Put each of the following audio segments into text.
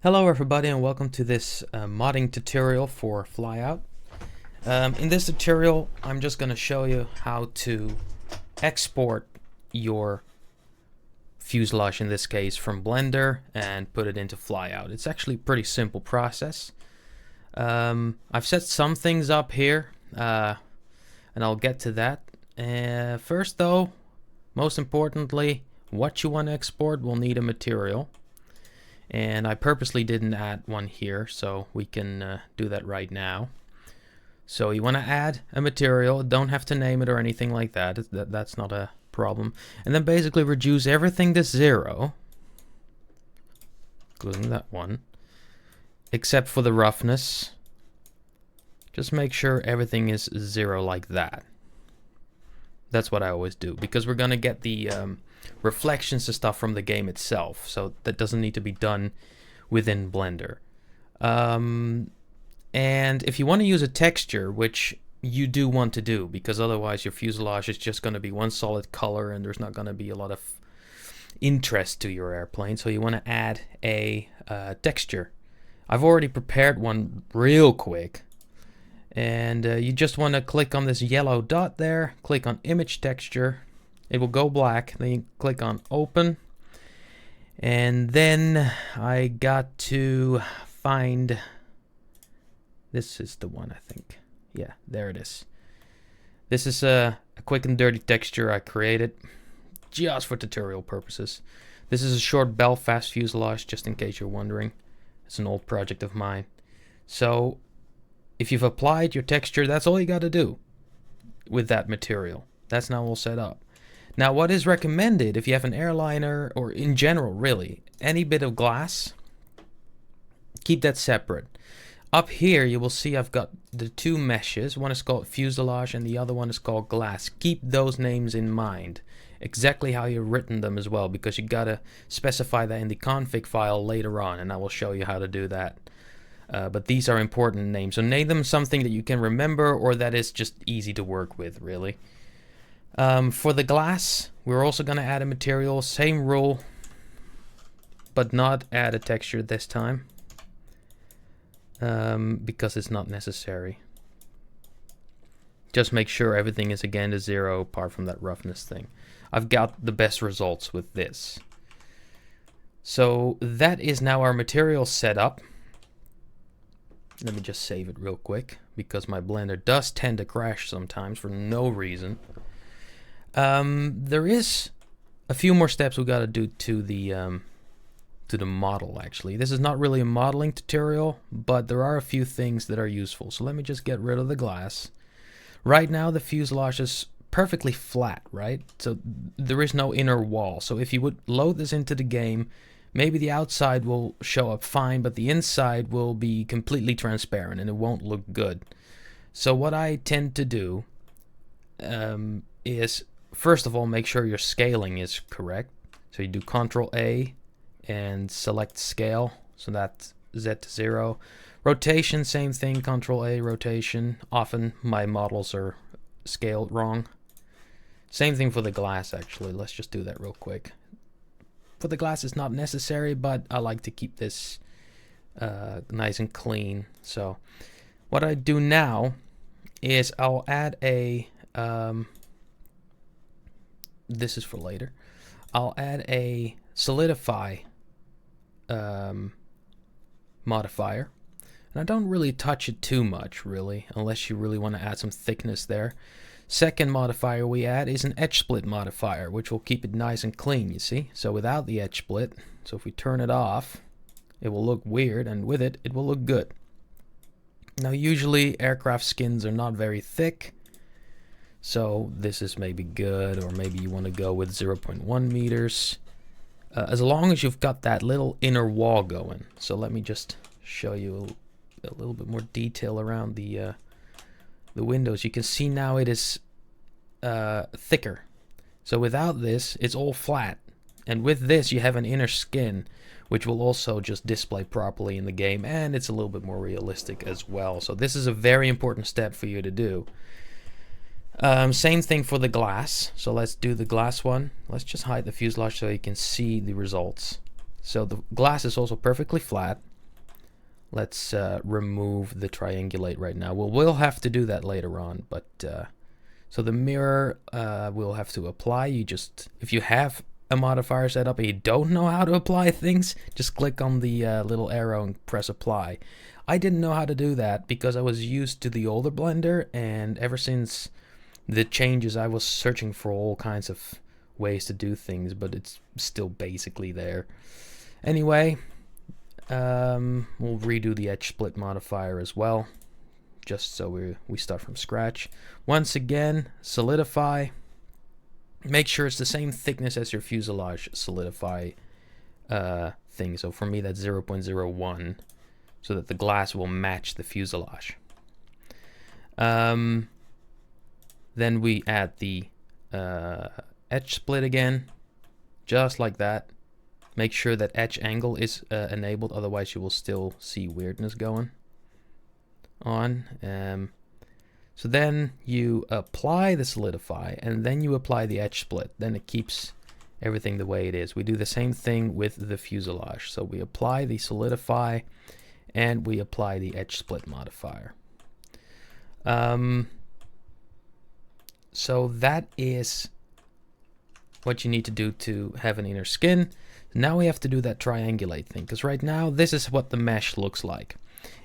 Hello everybody and welcome to this modding tutorial for Flyout. In this tutorial I'm just going to show you how to export your fuselage, in this case from Blender, and put it into Flyout. It's actually a pretty simple process. I've set some things up here and I'll get to that. First though, most importantly, what you want to export will need a material. And I purposely didn't add one here, so we can do that right now. So you want to add a material, don't have to name it or anything like that. That's not a problem. And then basically reduce everything to 0, including that one, except for the roughness. Just make sure everything is 0 like that. That's what I always do, because we're going to get the reflections and stuff from the game itself, so that doesn't need to be done within Blender. And if you want to use a texture, which you do want to do, because otherwise your fuselage is just going to be one solid color and there's not going to be a lot of interest to your airplane, so you want to add a texture. I've already prepared one real quick. And you just want to click on this yellow dot there, click on image texture, it will go black, then you click on open, and then I got to find, this is the one I think, yeah, there it is. This is a quick and dirty texture I created just for tutorial purposes. This is a short Belfast fuselage, just in case you're wondering. It's an old project of mine. So if you've applied your texture, that's all you got to do with that material. That's now all set up. Now what is recommended if you have an airliner, or in general really, any bit of glass, keep that separate. Up here you will see I've got the two meshes. One is called fuselage and the other one is called glass. Keep those names in mind. Exactly how you've written them as well, because you got to specify that in the config file later on, and I will show you how to do that. But these are important names, so name them something that you can remember or that is just easy to work with, really. For the glass, we're also going to add a material, same rule, but not add a texture this time, because it's not necessary. Just make sure everything is again to 0 apart from that roughness thing. I've got the best results with this. So that is now our material set up. Let me just save it real quick, because my Blender does tend to crash sometimes for no reason. There is a few more steps we got to do to the model, actually. This is not really a modeling tutorial, but there are a few things that are useful. So let me just get rid of the glass. Right now the fuselage is perfectly flat, right? So there is no inner wall. So if you would load this into the game, maybe the outside will show up fine, but the inside will be completely transparent and it won't look good. So what I tend to do is, first of all, make sure your scaling is correct. So you do Ctrl A and select scale, so that's Z to 0. Rotation, same thing, Ctrl A, rotation. Often my models are scaled wrong. Same thing for the glass, actually. Let's just do that real quick. For the glass it's not necessary, but I like to keep this nice and clean. So what I do now is I'll add a this is for later. I'll add a Solidify modifier, and I don't really touch it too much, really, unless you really want to add some thickness there. Second modifier we add is an edge split modifier, which will keep it nice and clean, you see. So without the edge split, so if we turn it off, it will look weird, and with it, it will look good. Now usually aircraft skins are not very thick, so this is maybe good, or maybe you want to go with 0.1 meters. As long as you've got that little inner wall going. So let me just show you a little bit more detail around the windows. You can see now it is thicker. So without this, it's all flat. And with this, you have an inner skin, which will also just display properly in the game, and it's a little bit more realistic as well. So this is a very important step for you to do. Same thing for the glass. So let's do the glass one. Let's just hide the fuselage so you can see the results. So the glass is also perfectly flat. let's remove the triangulate right now. We'll have to do that later on, but so the mirror we'll have to apply. You just, if you have a modifier set up and you don't know how to apply things, just click on the little arrow and press apply. I didn't know how to do that because I was used to the older Blender, and ever since the changes I was searching for all kinds of ways to do things, but it's still basically there. Anyway, we'll redo the edge split modifier as well, just so we start from scratch. Once again, solidify. Make sure it's the same thickness as your fuselage solidify thing. So for me that's 0.01, so that the glass will match the fuselage. Then we add the edge split again, just like that. Make sure that edge angle is enabled, otherwise you will still see weirdness going on. So then you apply the solidify, and then you apply the edge split. Then it keeps everything the way it is. We do the same thing with the fuselage. So we apply the solidify, and we apply the edge split modifier. So that is what you need to do to have an inner skin. Now we have to do that triangulate thing, because right now this is what the mesh looks like.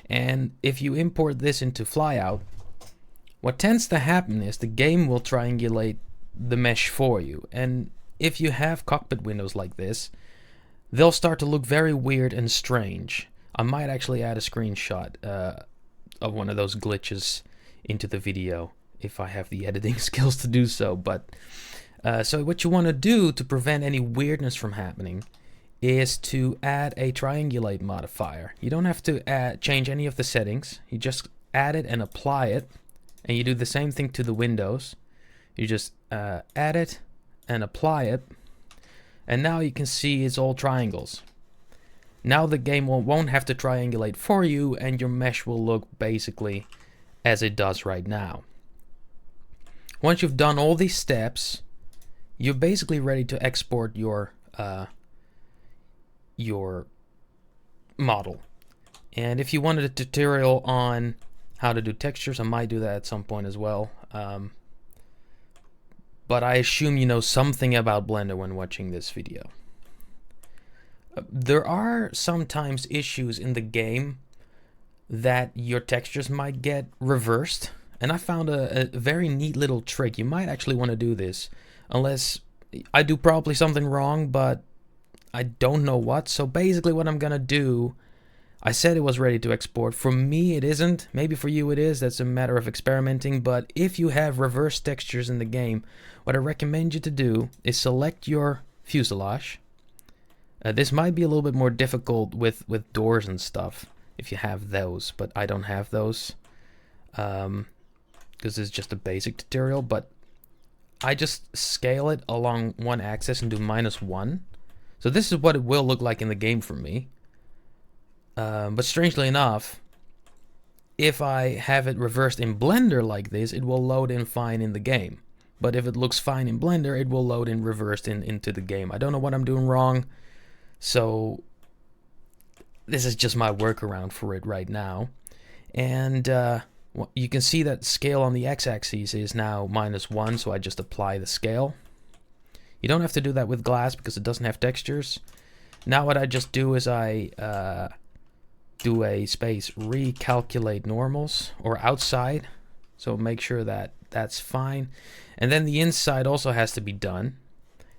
And if you import this into Flyout, what tends to happen is the game will triangulate the mesh for you. And if you have cockpit windows like this, they'll start to look very weird and strange. I might actually add a screenshot of one of those glitches into the video if I have the editing skills to do so. But so what you want to do to prevent any weirdness from happening is to add a triangulate modifier. You don't have to change any of the settings. You just add it and apply it. And you do the same thing to the windows. You just add it and apply it. And now you can see it's all triangles. Now the game won't have to triangulate for you, and your mesh will look basically as it does right now. Once you've done all these steps, you're basically ready to export your model. And if you wanted a tutorial on how to do textures, I might do that at some point as well. But I assume you know something about Blender when watching this video. There are sometimes issues in the game that your textures might get reversed. And I found a very neat little trick. You might actually want to do this, unless I do probably something wrong, but I don't know what. So basically what I'm gonna do, I said it was ready to export. For me it isn't. Maybe for you it is. That's a matter of experimenting. But if you have reverse textures in the game, what I recommend you to do is select your fuselage. This might be a little bit more difficult with doors and stuff if you have those, but I don't have those. Because it's just a basic tutorial, but I just scale it along one axis and do -1. So this is what it will look like in the game for me. But strangely enough, if I have it reversed in Blender like this, it will load in fine in the game. But if it looks fine in Blender, it will load in reversed into the game. I don't know what I'm doing wrong, so this is just my workaround for it right now. And you can see that scale on the x-axis is now -1, so I just apply the scale. You don't have to do that with glass because it doesn't have textures. Now what I just do is I do a space recalculate normals, or outside, so make sure that that's fine. And then the inside also has to be done.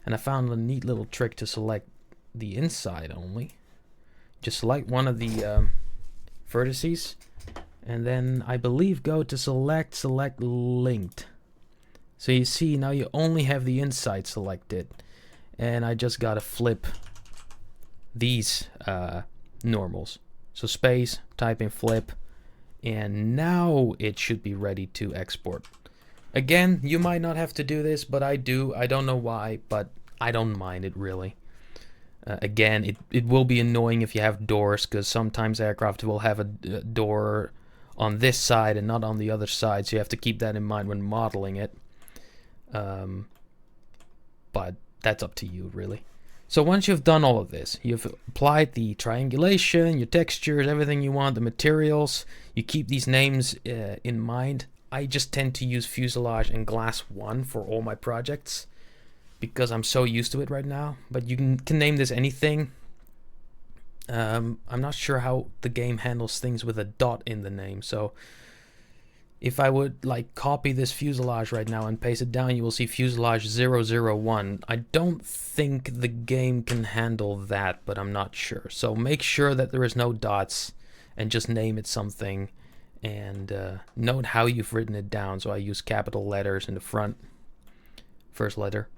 And I found a neat little trick to select the inside only. Just select one of the vertices, and then I believe go to select linked. So you see now you only have the inside selected, and I just gotta flip these normals. So space, type in flip, and now it should be ready to export. Again, you might not have to do this, but I do. I don't know why, but I don't mind it really. Again, it will be annoying if you have doors, because sometimes aircraft will have a door on this side and not on the other side, so you have to keep that in mind when modeling it. But that's up to you really. So once you've done all of this, you've applied the triangulation, your textures, everything you want, the materials, you keep these names in mind. I just tend to use Fuselage and Glass 1 for all my projects because I'm so used to it right now. But you can name this anything. I'm not sure how the game handles things with a dot in the name, so if I would like copy this fuselage right now and paste it down, you will see fuselage 001. I don't think the game can handle that, but I'm not sure. So make sure that there is no dots and just name it something, and note how you've written it down. So I use capital letters in the front, first letter.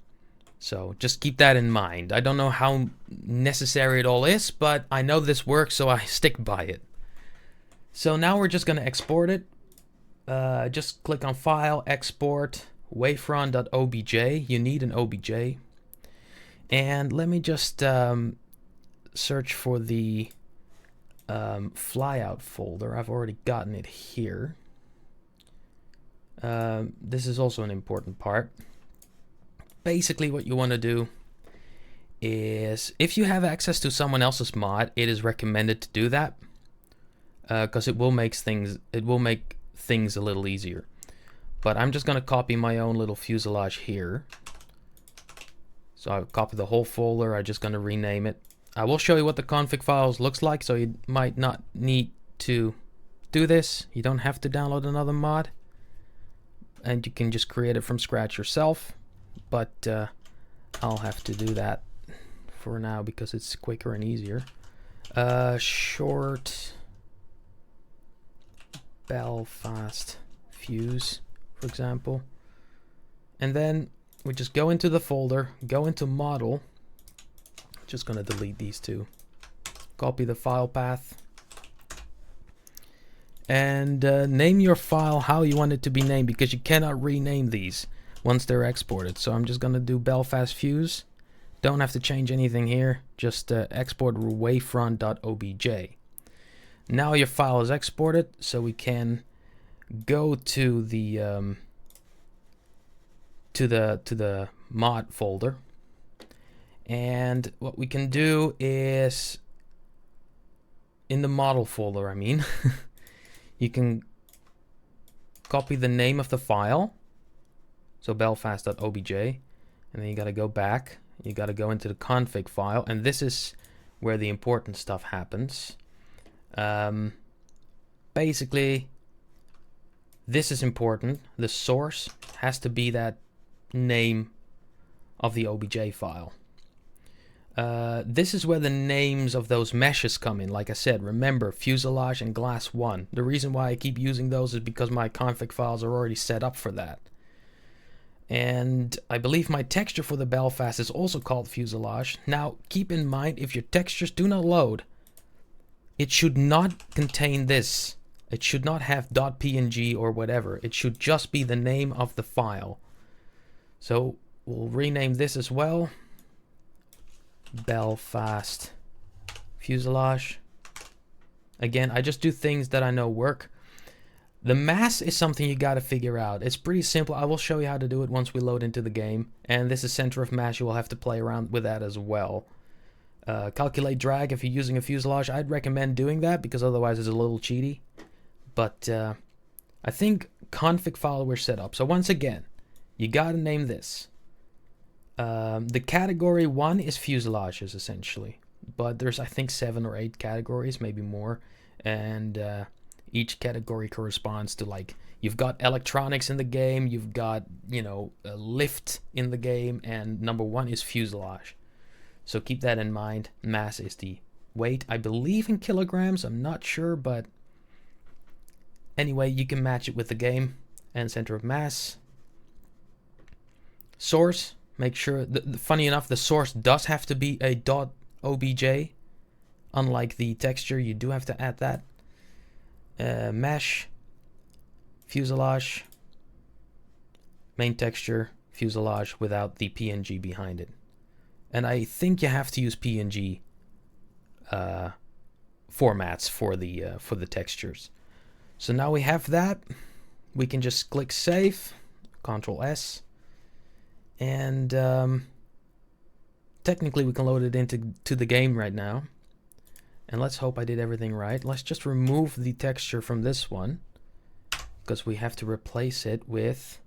So just keep that in mind. I don't know how necessary it all is, but I know this works, so I stick by it. So now we're just going to export it. Just click on File, Export, wavefront.obj. You need an OBJ. And let me just search for the Flyout folder. I've already gotten it here. This is also an important part. Basically what you want to do is, if you have access to someone else's mod, it is recommended to do that, because it will make things a little easier. But I'm just going to copy my own little fuselage here. So I've copied the whole folder. I'm just going to rename it. I will show you what the config files looks like, so you might not need to do this. You don't have to download another mod, and you can just create it from scratch yourself. But I'll have to do that for now because it's quicker and easier. Short Belfast fuse, for example. And then we just go into the folder, go into model. Just gonna delete these two. Copy the file path. And name your file how you want it to be named, because you cannot rename these once they're exported. So I'm just gonna do Belfast fuse. Don't have to change anything here. Just export wavefront.obj. Now your file is exported, so we can go to the mod folder. And what we can do is, in the model folder, I mean, you can copy the name of the file, so belfast.obj, and then you got to go back. You got to go into the config file, and this is where the important stuff happens. Basically, this is important. The source has to be that name of the obj file. This is where the names of those meshes come in. Like I said, remember, fuselage and glass 1. The reason why I keep using those is because my config files are already set up for that. And I believe my texture for the Belfast is also called fuselage. Now, keep in mind, if your textures do not load, it should not contain this. It should not have .png or whatever. It should just be the name of the file. So we'll rename this as well. Belfast fuselage. Again, I just do things that I know work. The mass is something you got to figure out. It's pretty simple. I will show you how to do it once we load into the game. And this is center of mass. You will have to play around with that as well. Calculate drag if you're using a fuselage. I'd recommend doing that because otherwise it's a little cheaty. But I think config file we're set up. So once again, you got to name this. The category 1 is fuselages essentially. But there's, I think, 7 or 8 categories, maybe more. And each category corresponds to, like, you've got electronics in the game, you've got, you know, a lift in the game, and number 1 is fuselage. So keep that in mind. Mass is the weight, I believe in kilograms, I'm not sure, but anyway, you can match it with the game. And center of mass. Source, make sure, funny enough, the source does have to be a .obj. Unlike the texture, you do have to add that. Mesh, fuselage, main texture, fuselage without the PNG behind it. And I think you have to use PNG formats for the textures. So now we have that. We can just click save, Control S, and technically we can load it into the game right now. And let's hope I did everything right. Let's just remove the texture from this one, because we have to replace it with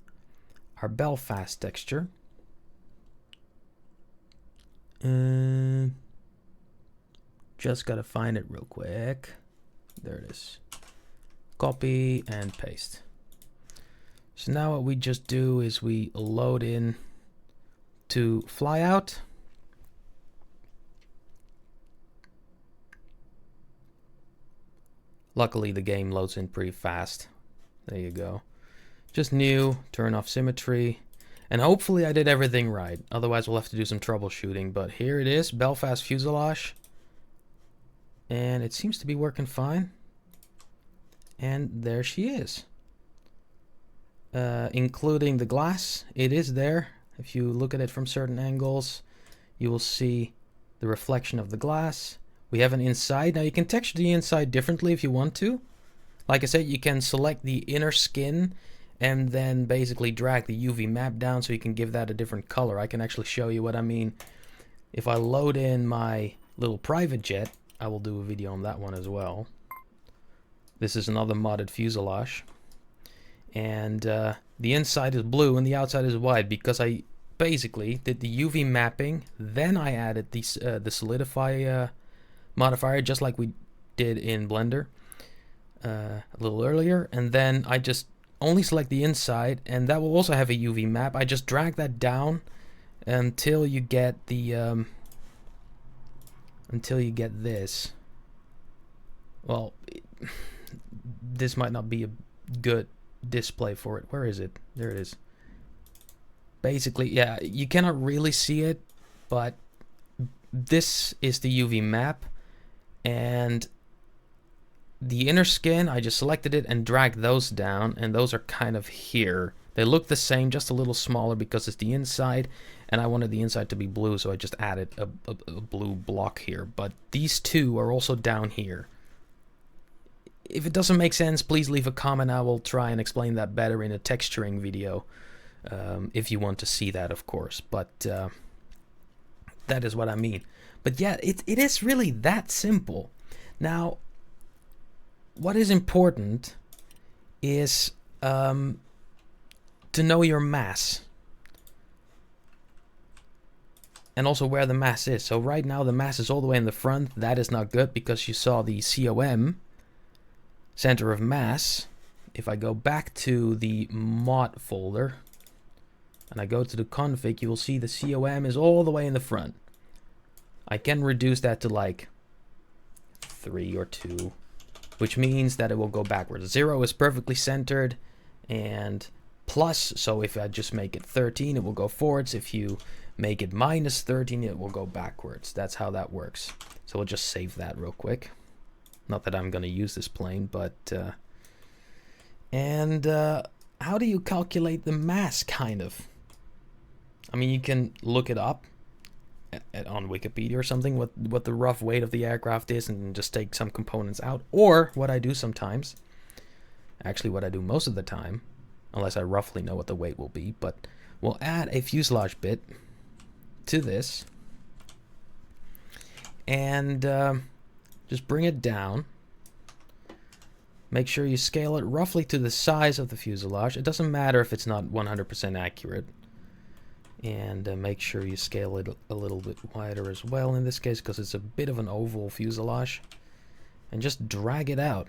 our Belfast texture. Just gotta find it real quick. There it is. Copy and paste. So now what we just do is we load in to Flyout. Luckily the game loads in pretty fast. There you go. Just new, turn off symmetry. And hopefully I did everything right. Otherwise we'll have to do some troubleshooting. But here it is, Belfast fuselage. And it seems to be working fine. And there she is. Including the glass, it is there. If you look at it from certain angles, you will see the reflection of the glass. We have an inside. Now you can texture the inside differently if you want to. Like I said, you can select the inner skin and then basically drag the UV map down so you can give that a different color. I can actually show you what I mean. If I load in my little private jet, I will do a video on that one as well. This is another modded fuselage. And the inside is blue and the outside is white because I basically did the UV mapping. Then I added the Solidify modifier just like we did in Blender a little earlier. And then I just only select the inside, and that will also have a UV map. I just drag that down until you get the this. Well, this might not be a good display for it. Where is it? There it is. Basically, yeah, you cannot really see it, but this is the UV map, and the inner skin, I just selected it and dragged those down, and those are kind of here. They look the same, just a little smaller because it's the inside, and I wanted the inside to be blue, so I just added a blue block here. But these two are also down here. If it doesn't make sense, please leave a comment. I will try and explain that better in a texturing video, if you want to see that, of course. But that is what I mean. But yeah, it is really that simple. Now, what is important is to know your mass. And also where the mass is. So right now the mass is all the way in the front. That is not good because you saw the COM, center of mass. If I go back to the mod folder and I go to the config, you will see the COM is all the way in the front. I can reduce that to like 3 or 2. Which means that it will go backwards. 0 is perfectly centered, and plus, so if I just make it 13, it will go forwards. If you make it minus 13, it will go backwards. That's how that works. So we'll just save that real quick. Not that I'm going to use this plane, but... how do you calculate the mass, kind of? I mean, you can look it up on Wikipedia or something, what the rough weight of the aircraft is, and just take some components out. Or what I do sometimes, actually what I do most of the time, unless I roughly know what the weight will be, but we'll add a fuselage bit to this and just bring it down. Make sure you scale it roughly to the size of the fuselage. It doesn't matter if it's not 100% accurate. And make sure you scale it a little bit wider as well in this case, because it's a bit of an oval fuselage. And just drag it out.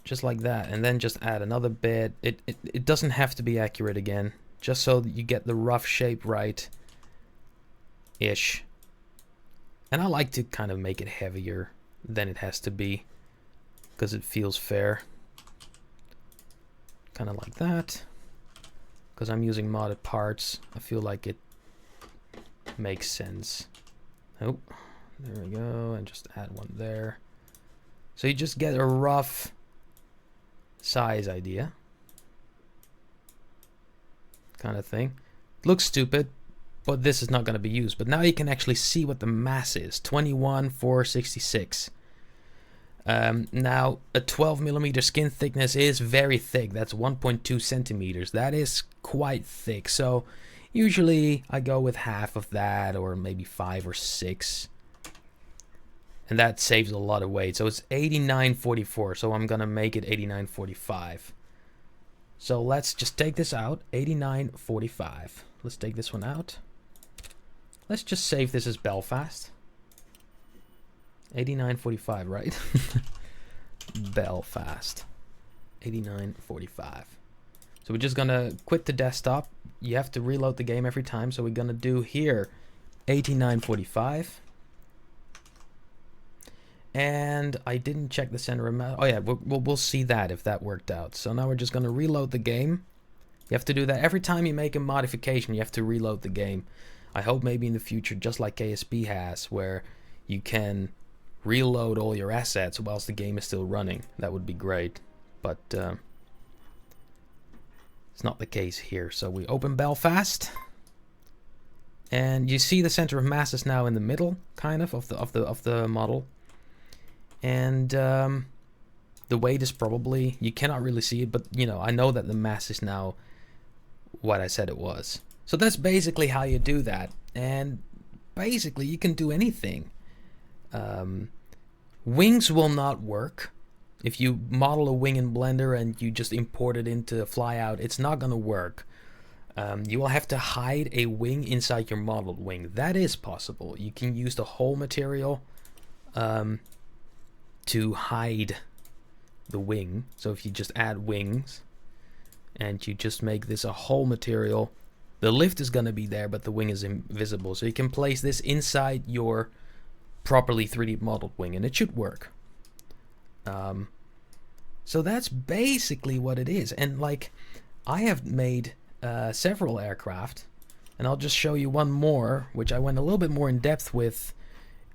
Just like that. And then just add another bit. It doesn't have to be accurate again. Just so that you get the rough shape right-ish. And I like to kind of make it heavier than it has to be, because it feels fair. Kind of like that. Because I'm using modded parts, I feel like it makes sense. Oh, there we go, and just add one there. So you just get a rough size idea. Kind of thing. Looks stupid, but this is not going to be used. But now you can actually see what the mass is. 21,466. Now, a 12mm skin thickness is very thick. That's 1.2 centimeters. That is quite thick. So Usually I go with half of that, or maybe 5 or 6. And that saves a lot of weight. So it's 89.44. So I'm going to make it 89.45. So let's just take this out. 89.45. Let's take this one out. Let's just save this as Belfast. 89.45, right? Belfast. 89.45. So we're just gonna quit the desktop. You have to reload the game every time. So we're gonna do here 89.45. And I didn't check the center of mass. Oh yeah, we'll see that if that worked out. So now we're just gonna reload the game. You have to do that every time you make a modification. You have to reload the game. I hope maybe in the future, just like KSP has, where you can reload all your assets whilst the game is still running. That would be great, but it's not the case here. So we open Belfast, and you see the center of mass is now in the middle, kind of the model, and the weight is probably, you cannot really see it, but you know, I know that the mass is now what I said it was. So that's basically how you do that, and basically you can do anything. Wings will not work. If you model a wing in Blender and you just import it into Flyout, it's not going to work. You will have to hide a wing inside your modeled wing. That is possible. You can use the whole material to hide the wing. So if you just add wings and you just make this a whole material, the lift is going to be there, but the wing is invisible. So you can place this inside your properly 3D modeled wing, and it should work. So that's basically what it is. And like, I have made several aircraft, and I'll just show you one more, which I went a little bit more in depth with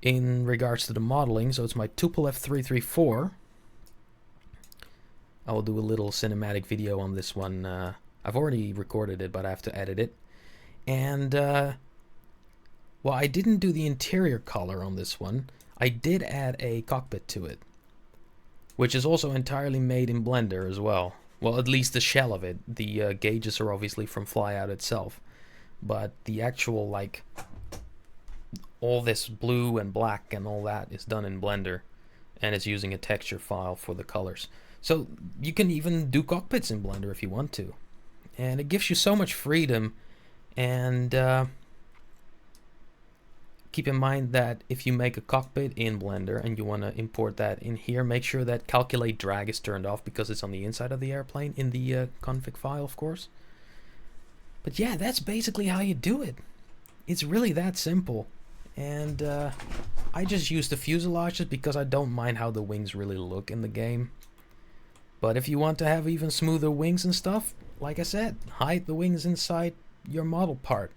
in regards to the modeling. So it's my Tupolev F334. I will do a little cinematic video on this one. I've already recorded it, but I have to edit it. And well, I didn't do the interior color on this one. I did add a cockpit to it, which is also entirely made in Blender as well. Well, at least the shell of it. The gauges are obviously from Flyout itself, but the actual, like, all this blue and black and all that is done in Blender, and it's using a texture file for the colors. So you can even do cockpits in Blender if you want to, and it gives you so much freedom. And keep in mind that if you make a cockpit in Blender and you want to import that in here, make sure that calculate drag is turned off, because it's on the inside of the airplane in the config file, of course. But yeah, that's basically how you do it. It's really that simple. And I just use the fuselages because I don't mind how the wings really look in the game. But if you want to have even smoother wings and stuff, like I said, hide the wings inside your model part.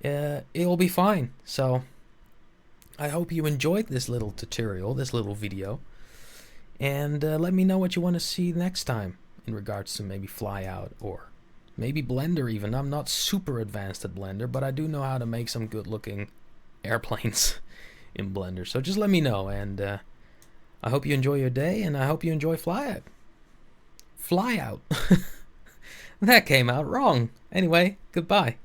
It'll be fine. So I hope you enjoyed this little tutorial, this little video, and let me know what you want to see next time in regards to maybe Flyout or maybe Blender even. I'm not super advanced at Blender, but I do know how to make some good looking airplanes in Blender. So just let me know, and I hope you enjoy your day, and I hope you enjoy Flyout. Flyout. That came out wrong. Anyway, goodbye.